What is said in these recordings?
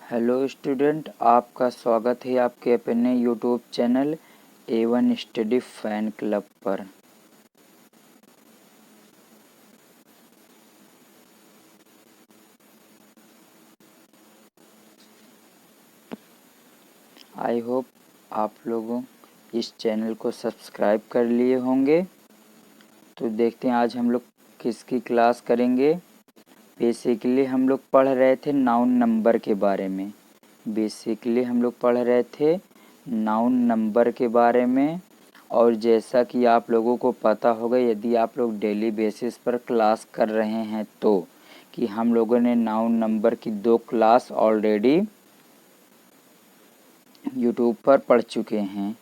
Hello student, आपका स्वागत है आपके अपने YouTube channel A1 study fan club पर। आई होप आप लोगों इस चैनल को सब्सक्राइब कर लिए होंगे। तो देखते हैं आज हम लोग किसकी क्लास करेंगे। बेसिकली हम लोग पढ़ रहे थे नाउन नंबर के बारे में। नाउन नंबर के बारे में। और जैसा कि आप लोगों को पता होगा, यदि आप लोग डेली बेसिस पर क्लास कर रहे हैं तो कि हम लोगों ने नाउन नंबर की 2 क्लास ऑलरेडी यूट्यूब पर पढ़ चुके हैं।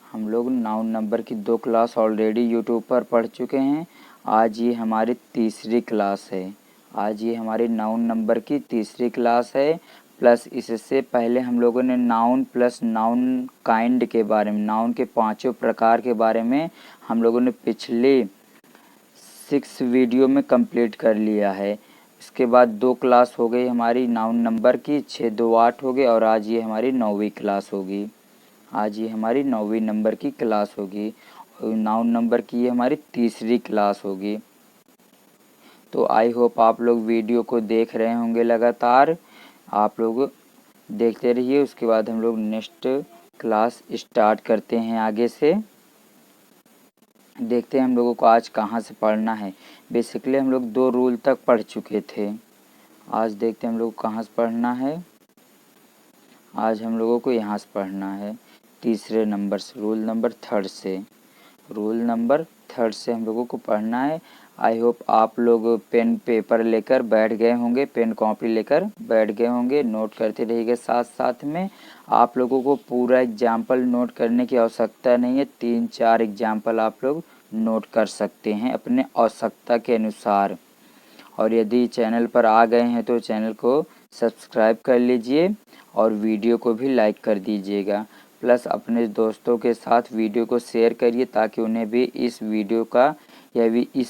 हम लोग नाउन नंबर की 2 क्लास ऑलरेडी यूट्यूब पर पढ़ चुके हैं। आज ये हमारी तीसरी क्लास है। आज ये हमारी नाउन नंबर की तीसरी क्लास है। प्लस इससे पहले हम लोगों ने नाउन प्लस नाउन काइंड के बारे में, नाउन के 5 प्रकार के बारे में हम लोगों ने पिछले 6 वीडियो में कंप्लीट कर लिया है। इसके बाद 2 क्लास हो गई हमारी नाउन नंबर की, 6 2 8 हो गए। और आज ये हमारी 9वीं क्लास होगी। आज ये हमारी 9वीं नंबर की क्लास होगी। और नाउन नंबर की ये हमारी तीसरी क्लास होगी। तो आई होप आप लोग वीडियो को देख रहे होंगे लगातार। आप लोग देखते रहिए। उसके बाद हम लोग नेक्स्ट क्लास स्टार्ट करते हैं आगे से। देखते हैं हम लोगों को आज कहाँ से पढ़ना है। बेसिकली हम लोग 2 रूल तक पढ़ चुके थे। आज देखते हैं हम लोग कहाँ से पढ़ना है। आज हम लोगों को यहाँ से पढ़ना है, तीसरे नंबर से, रूल नंबर 3 से। रूल नंबर 3 से हम लोगों को पढ़ना है। आई होप आप लोग पेन पेपर लेकर बैठ गए होंगे, पेन कॉपी लेकर बैठ गए होंगे। नोट करते रहिएगा साथ साथ में। आप लोगों को पूरा एग्जाम्पल नोट करने की आवश्यकता नहीं है। 3-4 एग्जाम्पल आप लोग नोट कर सकते हैं अपने आवश्यकता के अनुसार। और यदि चैनल पर आ गए हैं तो चैनल को सब्सक्राइब कर लीजिए और वीडियो को भी लाइक कर दीजिएगा। प्लस अपने दोस्तों के साथ वीडियो को शेयर करिए ताकि उन्हें भी इस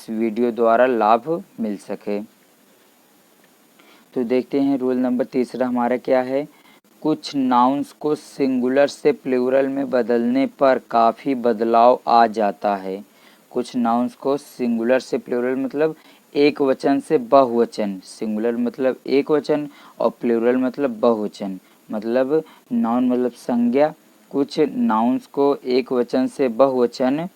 वीडियो द्वारा लाभ मिल सके। तो देखते हैं रूल नंबर 3 हमारा क्या है। कुछ नाउन्स को सिंगुलर से प्लूरल में बदलने पर काफ़ी बदलाव आ जाता है। कुछ नाउन्स को सिंगुलर से प्लूरल मतलब एक वचन से बहुवचन, सिंगुलर मतलब एक वचन और प्लूरल मतलब बहुवचन, मतलब नाउन मतलब संज्ञा। कुछ नाउन्स को एक वचन से बहुवचन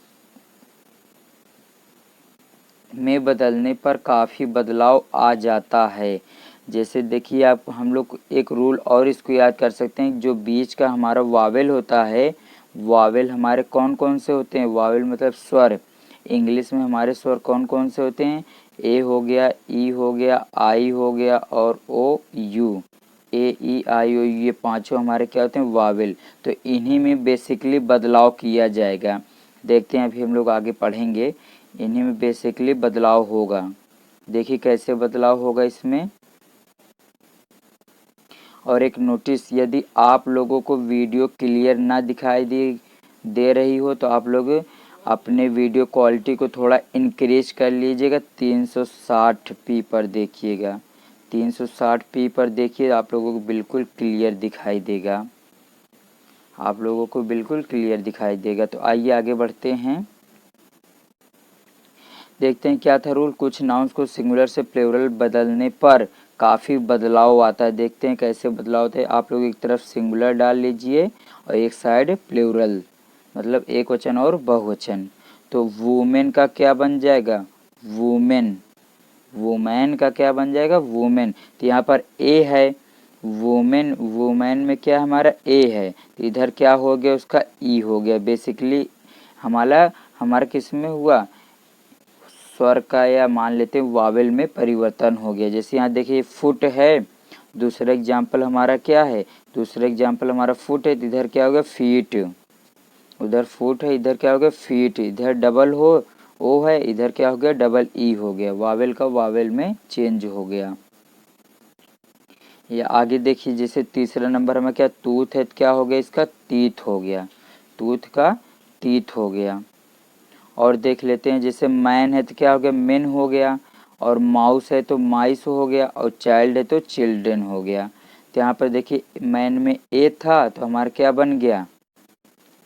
में बदलने पर काफ़ी बदलाव आ जाता है। जैसे देखिए, आप हम लोग एक रूल और इसको याद कर सकते हैं। जो बीच का हमारा वावेल होता है, वावेल हमारे कौन कौन से होते हैं। वावेल मतलब स्वर। इंग्लिश में हमारे स्वर कौन कौन से होते हैं। ए हो गया, ई हो गया, आई हो गया और ओ you. A E I O you, ये 5 हमारे क्या होते हैं, वावेल। तो इन्हीं में बेसिकली बदलाव किया जाएगा। देखते हैं, अभी हम लोग आगे पढ़ेंगे। इन्हीं में बेसिकली बदलाव होगा। देखिए कैसे बदलाव होगा इसमें। और एक नोटिस, यदि आप लोगों को वीडियो क्लियर ना दिखाई दे रही हो तो आप लोग अपने वीडियो क्वालिटी को थोड़ा इंक्रीज कर लीजिएगा। 360p पर देखिएगा। 360p पर देखिए, आप लोगों को बिल्कुल क्लियर दिखाई देगा। आप लोगों को बिल्कुल क्लियर दिखाई देगा। तो आइए आगे बढ़ते हैं। देखते हैं क्या था रूल। कुछ नाउन्स को सिंगुलर से प्लूरल बदलने पर काफ़ी बदलाव आता है। देखते हैं कैसे बदलाव होते हैं। आप लोग एक तरफ सिंगुलर डाल लीजिए और एक साइड प्लूरल, मतलब एक वचन और बहुवचन। तो वुमेन का क्या बन जाएगा, वुमेन। वुमेन का क्या बन जाएगा, वुमेन। तो यहाँ पर ए है, वुमेन, वुमेन में क्या हमारा ए है, तो इधर क्या हो गया, उसका ई हो गया। बेसिकली हमारा किस में हुआ, स्वर का, या मान लेते हैं वावेल में परिवर्तन हो गया। जैसे यहाँ देखिए फुट है, दूसरा एग्जाम्पल हमारा क्या है, दूसरा एग्जाम्पल हमारा फुट है, तो इधर क्या हो गया, फीट। उधर फुट है, इधर क्या हो गया, फीट। इधर डबल हो ओ है, इधर क्या हो गया, डबल ई हो गया। वावेल का वावेल में चेंज हो गया। या आगे देखिए, जैसे तीसरा नंबर में क्या, तूथ है, तो क्या हो गया, इसका तीत हो गया। तूथ का तीत हो गया। और देख लेते हैं, जैसे मैन है तो क्या हो गया, मेन हो गया। और माउस है तो माइस हो गया। और चाइल्ड है तो चिल्ड्रन हो गया। तो यहाँ पर देखिए मैन में ए था तो हमारा क्या बन गया,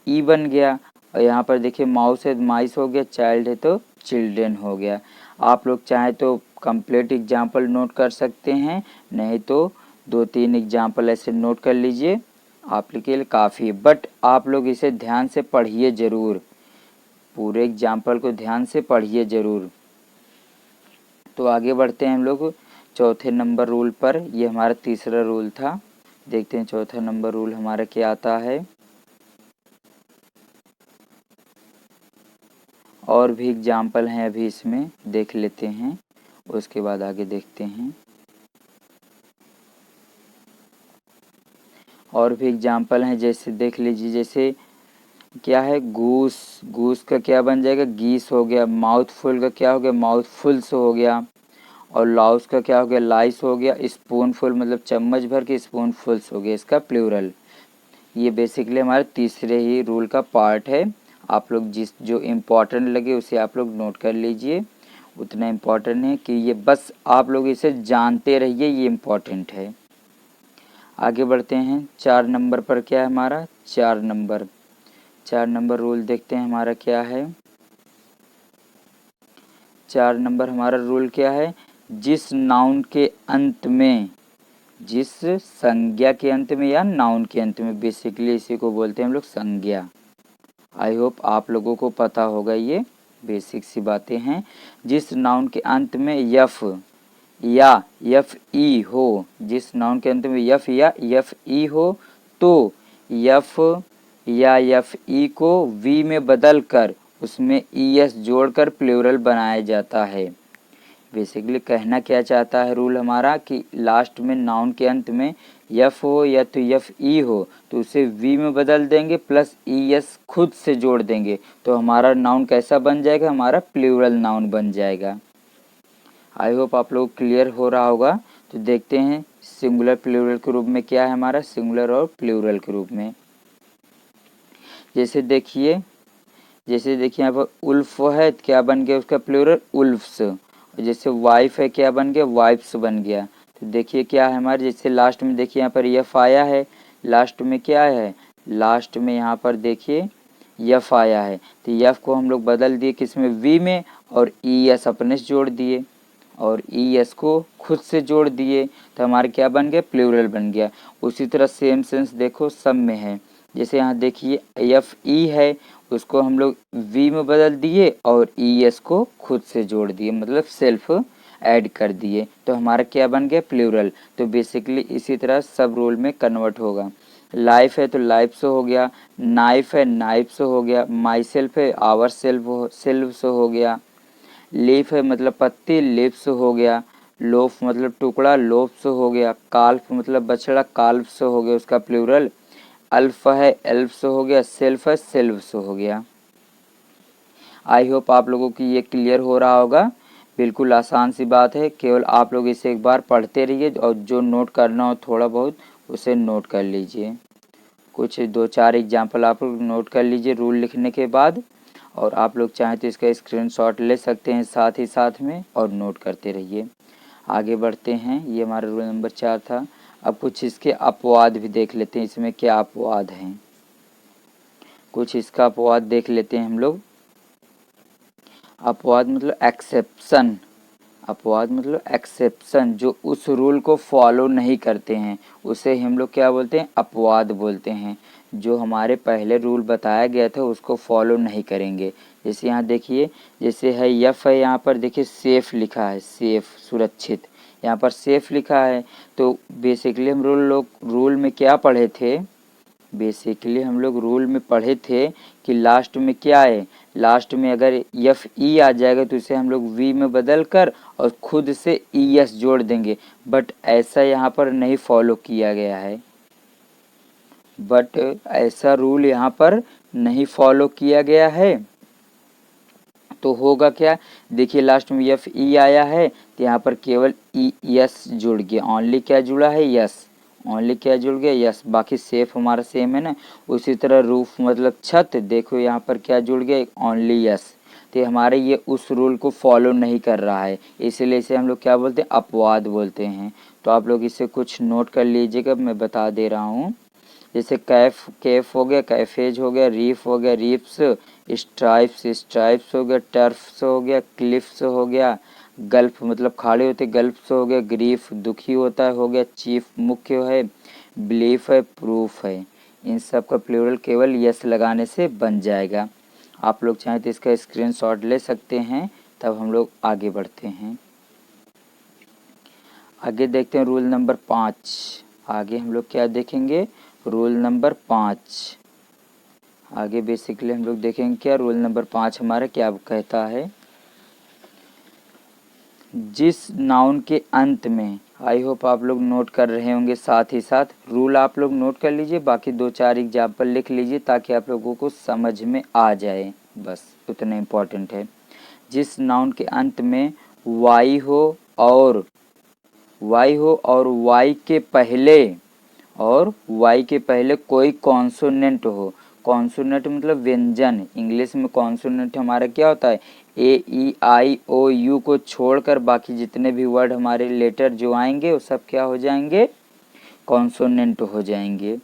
ई बन गया। और यहाँ पर देखिए माउस है माइस हो गया, चाइल्ड है तो चिल्ड्रेन हो गया। आप लोग चाहें तो कंप्लीट एग्जाम्पल नोट कर सकते हैं, नहीं तो 2-3 एग्जाम्पल ऐसे नोट कर लीजिए, आपके लिए काफ़ी है। बट आप लोग इसे ध्यान से पढ़िए ज़रूर, पूरे एग्जाम्पल को ध्यान से पढ़िए ज़रूर। तो आगे बढ़ते हैं हम लोग चौथे नंबर रूल पर। ये हमारा तीसरा रूल था। देखते हैं चौथा नंबर रूल हमारा क्या आता है। और भी एग्जाम्पल हैं, अभी इसमें देख लेते हैं, उसके बाद आगे देखते हैं। और भी एग्जाम्पल हैं, जैसे देख लीजिए, जैसे क्या है गूस, गूस का क्या बन जाएगा, गीस हो गया। माउथफुल का क्या हो गया, माउथफुल्स हो गया। और लाउस का क्या हो गया, लाइस हो गया। स्पूनफुल मतलब चम्मच भर के, स्पूनफुल्स हो गया, इसका प्लूरल। ये बेसिकली हमारे तीसरे ही रूल का पार्ट है। आप लोग जो इम्पोर्टेंट लगे उसे आप लोग नोट कर लीजिए। उतना इम्पोर्टेंट है कि ये बस आप लोग इसे जानते रहिए, ये इम्पोर्टेंट है। आगे बढ़ते हैं 4 नंबर पर। क्या है हमारा 4 नंबर रूल देखते हैं हमारा क्या है। 4 नंबर हमारा रूल क्या है, जिस नाउन के अंत में, जिस संज्ञा के अंत में या नाउन के अंत में, बेसिकली इसी को बोलते हैं हम लोग संज्ञा। आई होप आप लोगों को पता होगा, ये बेसिक सी बातें हैं। जिस नाउन के अंत में यफ या यफ ई हो, जिस नाउन के अंत में यफ या यफ ई हो, तो यफ या यफ ई को वी में बदल कर उसमें ई एस जोड़कर प्लूरल बनाया जाता है। बेसिकली कहना क्या चाहता है रूल हमारा कि लास्ट में नाउन के अंत में यफ हो या तो यफ ई हो तो उसे वी में बदल देंगे प्लस ई एस खुद से जोड़ देंगे, तो हमारा नाउन कैसा बन जाएगा, हमारा प्लूरल नाउन बन जाएगा। आई होप आप लोग क्लियर हो रहा होगा। तो देखते हैं सिंगुलर प्लूरल के रूप में क्या है हमारा, सिंगुलर और प्लूरल के रूप में। जैसे देखिए यहाँ पर उल्फ है, क्या बन गया उसका प्लूरल, उल्फ्स। जैसे वाइफ है, क्या बन गया, वाइफ्स बन गया। तो देखिए क्या है हमारे, जैसे लास्ट में देखिए यहाँ पर यफ आया है, लास्ट में क्या है, लास्ट में यहाँ पर देखिए यफ आया है, तो यफ को हम लोग बदल दिए किसमें, वी में, और ई एस अपने से जोड़ दिए और ई एस को खुद से जोड़ दिए, तो हमारे क्या बन गया, प्लूरल बन गया। उसी तरह सेम सेंस देखो सब में है। जैसे यहाँ देखिए एफ ई है, उसको हम लोग वी में बदल दिए और ई एस को खुद से जोड़ दिए, मतलब सेल्फ ऐड कर दिए, तो हमारा क्या बन गया, प्लूरल। तो बेसिकली इसी तरह सब रूल में कन्वर्ट होगा। लाइफ है तो लाइफ्स हो गया, नाइफ है नाइफ्स हो गया, माई सेल्फ है आवर सेल्फ्स हो गया, लीफ है मतलब पत्ती, लिप्स हो गया, लोफ मतलब टुकड़ा, लोफ्स हो गया, काल्फ मतलब बछड़ा, काल्फ्स हो गया उसका प्लूरल, अल्फ है एल्फ्स हो गया, सेल्फ है सेल्व्स हो गया। आई होप आप लोगों की ये क्लियर हो रहा होगा। बिल्कुल आसान सी बात है, केवल आप लोग इसे एक बार पढ़ते रहिए और जो नोट करना हो थोड़ा बहुत उसे नोट कर लीजिए। कुछ 2-4 एग्जाम्पल आप लोग नोट कर लीजिए रूल लिखने के बाद, और आप लोग चाहें तो इसका स्क्रीनशॉट ले सकते हैं साथ ही साथ में और नोट करते रहिए। आगे बढ़ते हैं, ये हमारा रूल नंबर 4 था। अब कुछ इसके अपवाद भी देख लेते हैं, इसमें क्या अपवाद हैं, कुछ इसका अपवाद देख लेते हैं हम लोग। अपवाद मतलब एक्सेप्शन, अपवाद मतलब एक्सेप्शन, जो उस रूल को फॉलो नहीं करते हैं उसे हम लोग क्या बोलते हैं, अपवाद बोलते हैं। जो हमारे पहले रूल बताया गया था उसको फॉलो नहीं करेंगे। जैसे यहाँ देखिए, जैसे है यफ है, यहाँ पर देखिए सेफ लिखा है, सेफ सुरक्षित, यहाँ पर सेफ लिखा है। तो बेसिकली हम रूल में क्या पढ़े थे, बेसिकली हम लोग रूल में पढ़े थे कि लास्ट में क्या है, लास्ट में अगर एफ ई आ जाएगा तो इसे हम लोग वी में बदल कर और खुद से ई एस जोड़ देंगे। बट ऐसा यहाँ पर नहीं फॉलो किया गया है, बट ऐसा रूल यहाँ पर नहीं फॉलो किया गया है। तो होगा क्या, देखिए लास्ट में एफ ई आया है तो यहाँ पर केवल ई एस जुड़ गया, ओनली क्या जुड़ा है, यस, ओनली क्या जुड़ गया, यस, बाकी सेफ हमारा सेम है ना। उसी तरह रूफ मतलब छत, देखो यहाँ पर क्या जुड़ गया, ओनली यस, तो हमारे ये उस रूल को फॉलो नहीं कर रहा है, इसीलिए इसे हम लोग क्या बोलते हैं, अपवाद बोलते हैं। तो आप लोग इसे कुछ नोट कर लीजिएगा, मैं बता दे रहा हूँ। जैसे कैफ हो गया, कैफेज हो गया, रीफ हो गया, रीफ्स, स्ट्राइप्स हो गया, टर्फ्स हो गया, क्लिफ्स हो गया, गल्फ मतलब खाड़े होते गल्फ्स हो गया, ग्रीफ दुखी होता है हो गया, चीफ मुख्य है, बिलीफ है, प्रूफ है। इन सब का प्लूरल केवल यस लगाने से बन जाएगा। आप लोग चाहें तो इसका स्क्रीनशॉट ले सकते हैं, तब हम लोग आगे बढ़ते हैं। आगे देखते हैं रूल नंबर 5। आगे हम लोग क्या देखेंगे, रूल नंबर 5। आगे बेसिकली हम लोग देखेंगे क्या रूल नंबर 5 हमारा क्या कहता है। जिस नाउन के अंत में, आई होप आप लोग नोट कर रहे होंगे, साथ ही साथ रूल आप लोग नोट कर लीजिए, बाकी 2-4 एग्जाम्पल लिख लीजिए ताकि आप लोगों को समझ में आ जाए, बस उतना इम्पोर्टेंट है। जिस नाउन के अंत में वाई हो और वाई के पहले कोई कॉन्सोनेंट हो। कॉन्सोनेंट मतलब व्यंजन, इंग्लिश में कॉन्सोनेंट हमारा क्या होता है, ए ई आई ओ यू को छोड़कर बाकी जितने भी वर्ड हमारे लेटर जो आएंगे वो सब क्या हो जाएंगे, कॉन्सोनेंट हो जाएंगे।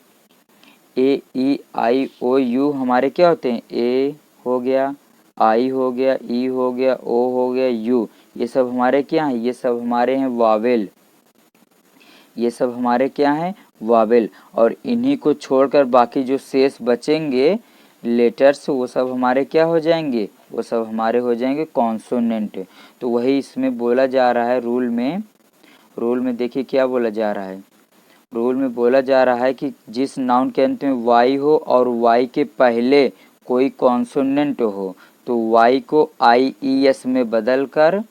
ए ई आई ओ यू हमारे क्या होते हैं, ए हो गया, आई हो गया, ई हो गया, ओ हो गया, यू, ये सब हमारे क्या हैं, ये सब हमारे हैं वावेल, ये सब हमारे क्या हैं, वावेल। और इन्हीं को छोड़कर बाकी जो शेष बचेंगे लेटर्स, वो सब हमारे क्या हो जाएंगे, वो सब हमारे हो जाएंगे कॉन्सोनेंट। तो वही इसमें बोला जा रहा है रूल में देखिए क्या बोला जा रहा है। रूल में बोला जा रहा है कि जिस नाउन के अंत में वाई हो और वाई के पहले कोई कॉन्सोनेंट हो, तो वाई को आई ई एस में बदलकर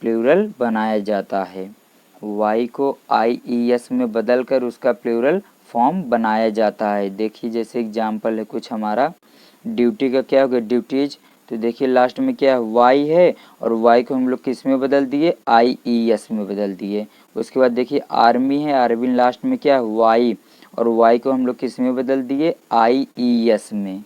प्लूरल बनाया जाता है। वाई को आई ई एस में बदलकर उसका प्लूरल फॉर्म बनाया जाता है। देखिए जैसे एग्जाम्पल है कुछ हमारा, ड्यूटी का क्या हो गया, ड्यूटीज, तो देखिए लास्ट में क्या है, वाई है और वाई को हम लोग किस में बदल दिए, आई ई एस में बदल दिए। उसके बाद देखिए आर्मी है, आर्मी लास्ट में क्या है, वाई, और वाई को हम लोग किस में बदल दिए, आई ई एस में।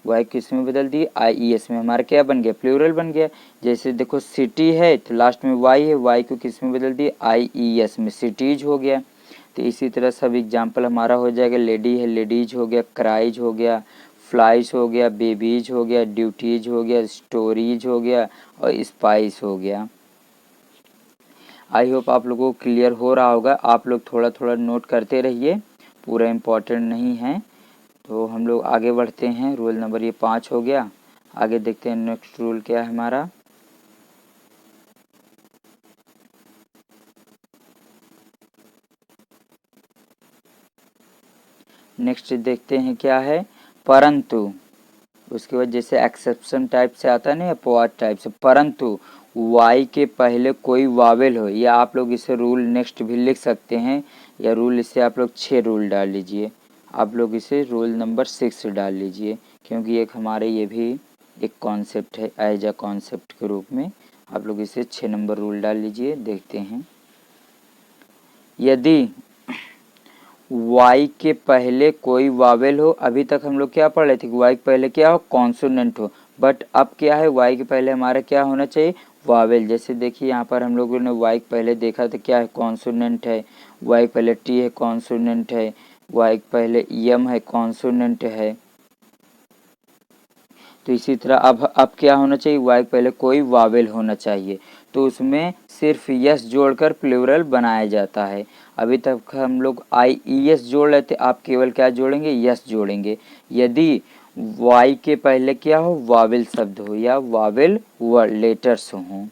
वाई किस में बदल दिए, आई ई एस में, हमारा क्या बन गया, प्लूरल बन गया। जैसे देखो सिटी है तो लास्ट में वाई है, वाई को किस में बदल दिए, आई ई एस में, सिटीज हो गया। तो इसी तरह सब एग्जाम्पल हमारा हो जाएगा, लेडी है, लेडीज हो गया, क्राइज हो गया, फ्लाइज हो गया, बेबीज हो गया, ड्यूटीज हो गया, स्टोरीज हो गया और स्पाइस हो गया। आई होप आप लोगों को क्लियर हो रहा होगा। आप लोग थोड़ा थोड़ा नोट करते रहिए, पूरा इम्पोर्टेंट नहीं है। तो हम लोग आगे बढ़ते हैं, रूल नंबर ये 5 हो गया। आगे देखते हैं नेक्स्ट रूल क्या है हमारा। नेक्स्ट देखते हैं क्या है, परंतु। उसके बाद जैसे एक्सेप्शन टाइप से आता है ना, अपवाद टाइप से, परंतु वाई के पहले कोई वावेल हो, या आप लोग इसे रूल नेक्स्ट भी लिख सकते हैं, या रूल इसे आप लोग 6 रूल डाल लीजिए। आप लोग इसे रूल नंबर 6 डाल लीजिए, क्योंकि एक हमारे ये भी एक कॉन्सेप्ट है, एज अ कॉन्सेप्ट के रूप में। आप लोग इसे 6 नंबर रूल डाल लीजिए। देखते हैं, यदि वाई के पहले कोई वावेल हो, अभी तक हम लोग क्या पढ़ रहे थे कि वाई के पहले क्या हो, कॉन्सोनेंट हो, बट अब क्या है, वाई के पहले हमारा क्या होना चाहिए, वावेल। जैसे देखिए यहाँ पर हम लोगों ने वाई के पहले देखा तो क्या है, कॉन्सोनेंट है, वाई के पहले टी है, कॉन्सोनेंट है, वाई के पहले एम है, कॉन्सोनेंट है। तो इसी तरह अब क्या होना चाहिए, वाई के पहले कोई वावेल होना चाहिए, तो उसमें सिर्फ यस जोड़कर प्लूरल बनाया जाता है। अभी तक हम लोग आई ई एस जोड़ रहे थे, आप केवल क्या जोड़ेंगे, यस जोड़ेंगे। यदि वाई के पहले क्या हो, वावेल शब्द हो या वावेल वर्ड लेटर्स हों।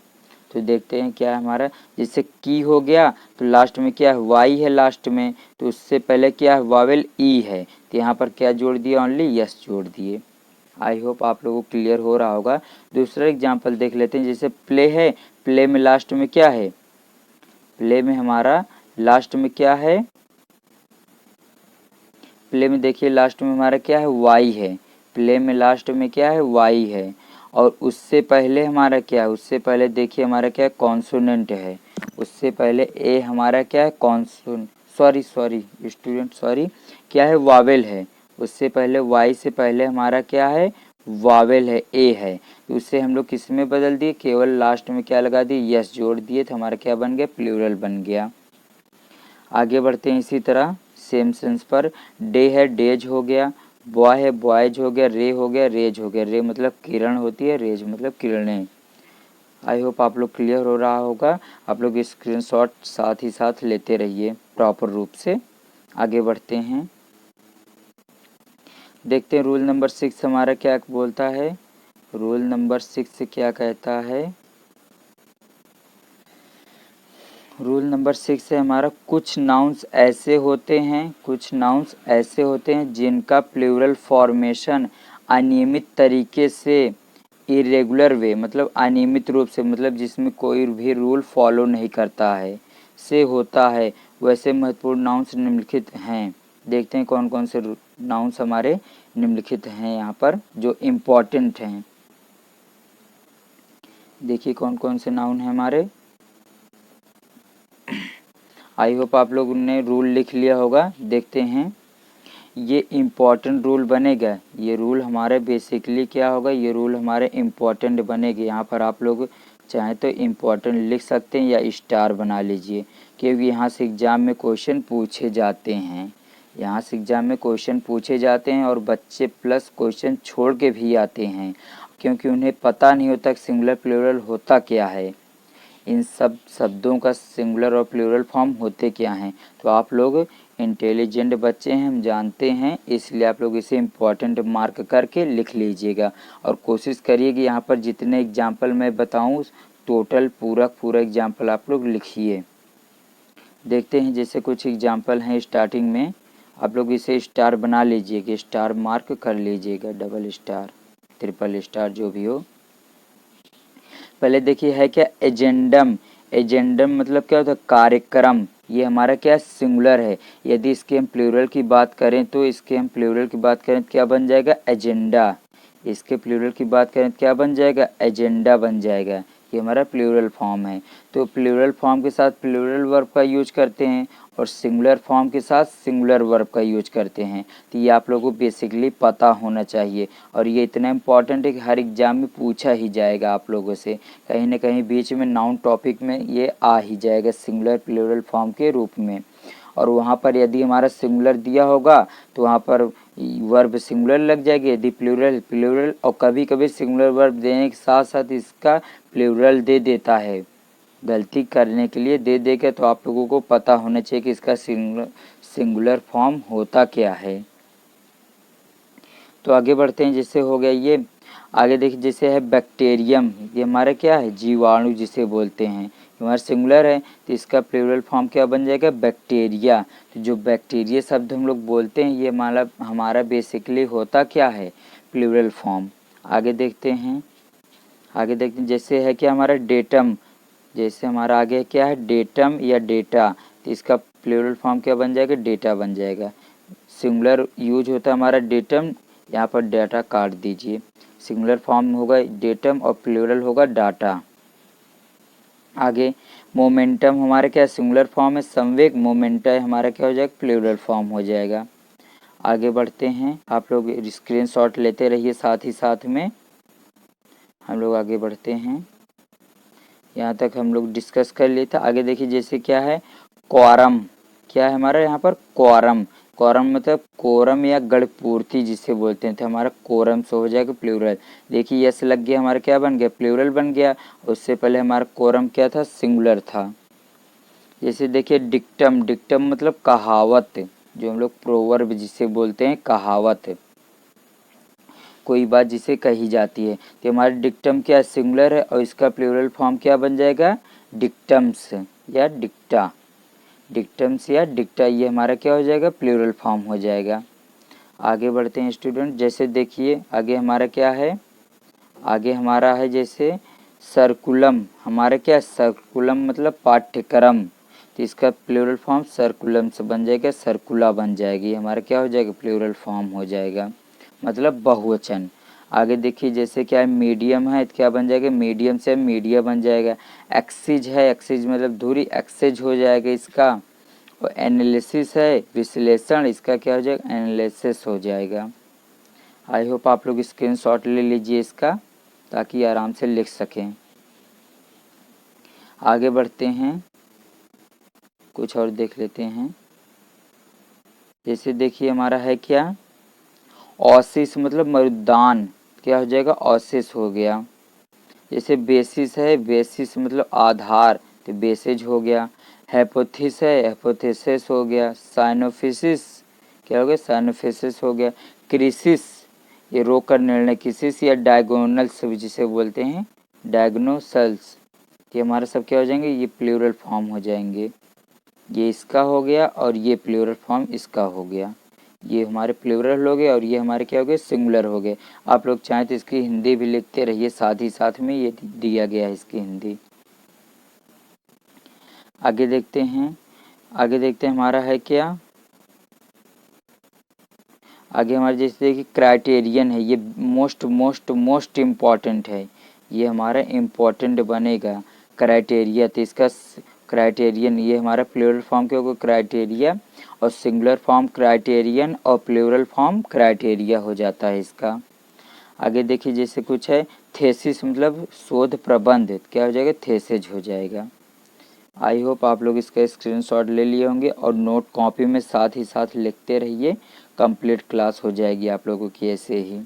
तो देखते हैं क्या है हमारा, जैसे की हो गया तो लास्ट में क्या है, वाई है लास्ट में, तो उससे पहले क्या है, वावेल ई है, तो यहाँ पर क्या जोड़ दिया, ओनली यस जोड़ दिए। आई होप आप लोगों को क्लियर हो रहा होगा। दूसरा एग्जांपल देख लेते हैं, जैसे प्ले है, प्ले में लास्ट में क्या है, प्ले में हमारा लास्ट में क्या है, प्ले में देखिए लास्ट में हमारा क्या है, वाई है, प्ले में लास्ट में क्या है, वाई है, और उससे पहले हमारा क्या है, उससे पहले देखिए हमारा क्या है, कॉन्सोनेंट है, उससे पहले ए हमारा क्या है, कॉन्सोन सॉरी स्टूडेंट सॉरी क्या है, वावेल है, उससे पहले वाई से पहले हमारा क्या है, वावेल है, ए है, तो उससे हम लोग किस में बदल दिए, केवल लास्ट में क्या लगा दिए, यस जोड़ दिए, तो हमारा क्या बन गया, प्लूरल बन गया। आगे बढ़ते हैं इसी तरह सेम सेंस पर। डे है, डेज हो गया, बॉय है, बॉयज हो गया, रे हो गया, रेज हो गया। रे मतलब किरण होती है, रेज मतलब किरणें। आई होप आप लोग क्लियर हो रहा होगा। आप लोग स्क्रीनशॉट साथ ही साथ लेते रहिए प्रॉपर रूप से। आगे बढ़ते हैं, देखते हैं रूल नंबर 6 हमारा क्या बोलता है। रूल नंबर 6 क्या कहता है। रूल नंबर 6 है हमारा, कुछ नाउन्स ऐसे होते हैं, कुछ नाउन्स ऐसे होते हैं जिनका प्लूरल फॉर्मेशन अनियमित तरीके से, इरेगुलर वे मतलब अनियमित रूप से, मतलब जिसमें कोई भी रूल फॉलो नहीं करता है, से होता है। वैसे महत्वपूर्ण नाउन्स निम्नलिखित हैं। देखते हैं कौन कौन से नाउन्स हमारे निम्नलिखित हैं यहाँ पर जो इम्पोर्टेंट हैं। देखिए कौन कौन से नाउन हैं हमारे। आई होप आप लोगों ने रूल लिख लिया होगा। देखते हैं, ये इम्पॉर्टेंट रूल बनेगा। ये रूल हमारे बेसिकली क्या होगा, ये रूल हमारे इम्पॉर्टेंट बनेंगे। यहाँ पर आप लोग चाहें तो इम्पॉर्टेंट लिख सकते हैं या स्टार बना लीजिए, क्योंकि यहाँ से एग्ज़ाम में क्वेश्चन पूछे जाते हैं। यहाँ से एग्ज़ाम में क्वेश्चन पूछे जाते हैं और बच्चे प्लस क्वेश्चन छोड़ के भी आते हैं, क्योंकि उन्हें पता नहीं होता कि सिंगुलर प्लूरल होता क्या है, इन सब शब्दों का सिंगुलर और प्लूरल फॉर्म होते क्या हैं। तो आप लोग इंटेलिजेंट बच्चे हैं, हम जानते हैं, इसलिए आप लोग इसे इम्पोर्टेंट मार्क करके लिख लीजिएगा। और कोशिश करिए कि यहाँ पर जितने एग्जाम्पल मैं बताऊँ टोटल पूरा एग्जाम्पल आप लोग लिखिए। देखते हैं, जैसे कुछ एग्जाम्पल हैं स्टार्टिंग में, आप लोग इसे स्टार बना लीजिएगा, स्टार मार्क कर लीजिएगा, डबल स्टार, ट्रिपल स्टार जो भी हो। पहले देखिए है क्या, एजेंडम। एजेंडम मतलब क्या होता है, कार्यक्रम। ये हमारा क्या सिंगुलर है। यदि इसके हम प्लूरल की बात करें तो इसके हम प्लूरल की बात करें तो क्या बन जाएगा, एजेंडा। इसके प्लूरल की बात करें तो क्या बन जाएगा, एजेंडा बन जाएगा। ये हमारा प्लूरल फॉर्म है। तो प्लूरल फॉर्म के साथ प्लूरल वर्ब का यूज करते हैं और सिंगुलर फॉर्म के साथ सिंगुलर वर्ब का यूज करते हैं। तो ये आप लोगों को बेसिकली पता होना चाहिए, और ये इतना इम्पॉर्टेंट है कि हर एग्जाम में पूछा ही जाएगा आप लोगों से, कहीं ना कहीं बीच में नाउन टॉपिक में ये आ ही जाएगा सिंगुलर प्लूरल फॉर्म के रूप में। और वहाँ पर यदि हमारा सिंगुलर दिया होगा तो वहाँ पर वर्ब सिंगुलर लग जाएगी, यदि प्लूरल प्लूरल, और कभी कभी सिंगुलर वर्ब देने के साथ साथ इसका प्लूरल दे देता है, गलती करने के लिए दे देगा। तो आप लोगों को पता होना चाहिए कि इसका सिंगुलर फॉर्म होता क्या है। तो आगे बढ़ते हैं, जैसे हो गया ये। आगे देखिए, जैसे है बैक्टीरियम, ये हमारा क्या है, जीवाणु जिसे बोलते हैं, हमारा सिंगुलर है, तो इसका प्लूरल फॉर्म क्या बन जाएगा, बैक्टीरिया। तो जो बैक्टीरिया शब्द हम लोग बोलते हैं ये हमारा बेसिकली होता क्या है, प्लूरल फॉर्म। आगे देखते हैं, आगे देखते हैं, जैसे है क्या हमारा डेटम। जैसे हमारा आगे क्या है, डेटम या डेटा, तो इसका प्लूरल फॉर्म क्या बन जाएगा, डेटा बन जाएगा। सिंगुलर यूज होता है हमारा डेटम, यहाँ पर डाटा काट दीजिए। सिंगुलर फॉर्म होगा डेटम और प्लूरल होगा डाटा। आगे मोमेंटम हमारा क्या सिंगुलर फॉर्म है, संवेग। मोमेंटा हमारा क्या हो जाएगा, प्लूरल फॉर्म हो जाएगा। आगे बढ़ते हैं, आप लोग स्क्रीनशॉट लेते रहिए साथ ही साथ में। हम लोग आगे बढ़ते हैं, यहाँ तक हम लोग डिस्कस कर लिए थे। आगे देखिए, जैसे क्या है, क्वारम। क्या है हमारा यहाँ पर, क्वारम। क्वारम मतलब कोरम या गढ़पूर्ति जिसे बोलते हैं, तो हमारा कोरम से हो जाएगा प्लूरल। देखिए यस लग गया, हमारा क्या बन गया, प्लूरल बन गया। उससे पहले हमारा कोरम क्या था, सिंगुलर था। जैसे देखिए डिक्टम। डिक्टम मतलब कहावत, जो हम लोग प्रोवर्ब जिसे बोलते हैं, कहावत, कोई बात जिसे कही जाती है। तो हमारा डिक्टम क्या सिंगुलर है और इसका प्लूरल फॉर्म क्या बन जाएगा, डिक्टम्स या डिक्टा। डिक्टम्स या डिक्टा, ये हमारा क्या हो जाएगा, प्लूरल फॉर्म हो जाएगा। आगे बढ़ते हैं स्टूडेंट, जैसे देखिए आगे हमारा क्या है, आगे हमारा है जैसे सर्कुलम। हमारा क्या, सर्कुलम मतलब पाठ्यक्रम, तो इसका प्लूरल फॉर्म सर्कुलम से बन जाएगा, सर्कुला बन जाएगी। हमारा क्या हो जाएगा, प्लूरल फॉर्म हो जाएगा, मतलब बहुवचन। आगे देखिए, जैसे क्या है, मीडियम है तो क्या बन जाएगा, मीडियम से मीडिया बन जाएगा। एक्सिज है, एक्सिज मतलब धुरी, एक्सेज हो जाएगा इसका। और एनालिसिस है विश्लेषण, इसका क्या हो जाएगा एनालिसिस हो जाएगा। आई होप आप लोग स्क्रीनशॉट ले लीजिए इसका ताकि आराम से लिख सकें। आगे बढ़ते हैं, कुछ और देख लेते हैं। जैसे देखिए हमारा है क्या ऑसिस मतलब मरुदान, क्या हो जाएगा ऑसिस हो गया। जैसे बेसिस है, बेसिस मतलब आधार, तो बेसेज हो गया। हाइपोथेसिस है, हाइपोथेसिस हो गया। साइनोफिसिस क्या हो गया साइनोफिसिस हो गया। क्रिसिस ये रोग का निर्णय किसिस या डायगोनल्स जिसे बोलते हैं डायग्नोसल्स, ये हमारा सब क्या हो जाएंगे ये प्लूरल फॉर्म हो जाएंगे। ये इसका हो गया और ये प्लूरल फॉर्म इसका हो गया। ये हमारे प्लूरल हो गए और ये हमारे क्या हो गए सिंगुलर हो गए। आप लोग चाहें तो इसकी हिंदी भी लिखते रहिए, साथ ही साथ में ये दिया गया है इसकी हिंदी। आगे देखते हैं, आगे देखते हैं हमारा है क्या आगे हमारे जैसे देखिए क्राइटेरियन है, ये मोस्ट इम्पॉर्टेंट है, ये हमारा इम्पोर्टेंट बनेगा क्राइटेरिया। तो इसका क्राइटेरियन ये हमारा प्लूरल फॉर्म क्या होगा क्राइटेरिया, और सिंगुलर फॉर्म क्राइटेरियन और प्लूरल फॉर्म क्राइटेरिया हो जाता है इसका। आगे देखिए जैसे कुछ है थेसिस मतलब शोध प्रबंध, क्या हो जाएगा थेसिस हो जाएगा। आई होप आप लोग इसका स्क्रीनशॉट ले लिए होंगे और नोट कॉपी में साथ ही साथ लिखते रहिए, कंप्लीट क्लास हो जाएगी आप लोगों की ऐसे ही।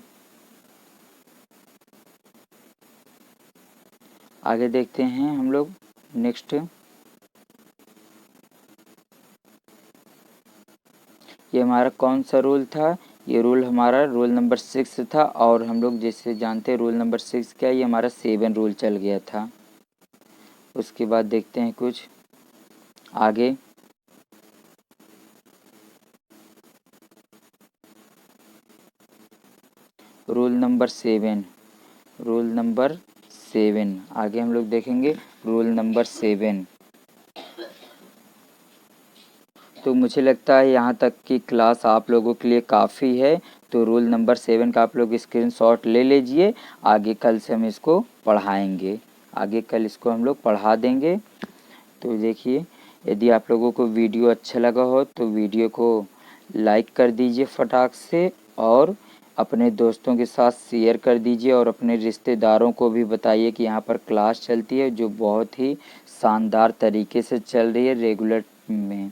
आगे देखते हैं हम लोग नेक्स्ट, ये हमारा कौन सा रूल था, ये रूल हमारा रूल नंबर 6 था। और हम लोग जैसे जानते हैं रूल नंबर 6 क्या, ये हमारा 7 रूल चल गया था। उसके बाद देखते हैं कुछ आगे, रूल नंबर 7, रूल नंबर 7 आगे हम लोग देखेंगे रूल नंबर 7। तो मुझे लगता है यहाँ तक की क्लास आप लोगों के लिए काफ़ी है। तो रूल नंबर 7 का आप लोग स्क्रीनशॉट ले लीजिए, आगे कल से हम इसको पढ़ाएंगे, आगे कल इसको हम लोग पढ़ा देंगे। तो देखिए यदि आप लोगों को वीडियो अच्छा लगा हो तो वीडियो को लाइक कर दीजिए फटाक से, और अपने दोस्तों के साथ शेयर कर दीजिए, और अपने रिश्तेदारों को भी बताइए कि यहाँ पर क्लास चलती है जो बहुत ही शानदार तरीके से चल रही है रेगुलर में।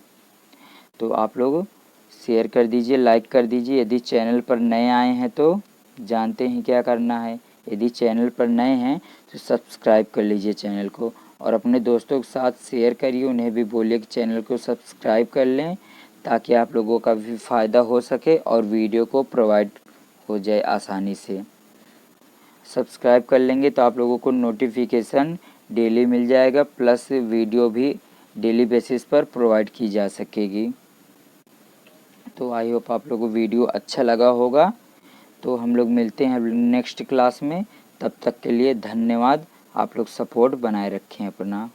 तो आप लोग शेयर कर दीजिए, लाइक कर दीजिए। यदि चैनल पर नए आए हैं तो जानते हैं क्या करना है, यदि चैनल पर नए हैं तो सब्सक्राइब कर लीजिए चैनल को, और अपने दोस्तों के साथ शेयर करिए, उन्हें भी बोलिए कि चैनल को सब्सक्राइब कर लें ताकि आप लोगों का भी फ़ायदा हो सके और वीडियो को प्रोवाइड हो जाए आसानी से। सब्सक्राइब कर लेंगे तो आप लोगों को नोटिफिकेशन डेली मिल जाएगा, प्लस वीडियो भी डेली बेसिस पर प्रोवाइड की जा सकेगी। तो आई होप आप लोगों को वीडियो अच्छा लगा होगा। तो हम लोग मिलते हैं नेक्स्ट क्लास में, तब तक के लिए धन्यवाद। आप लोग सपोर्ट बनाए रखें अपना।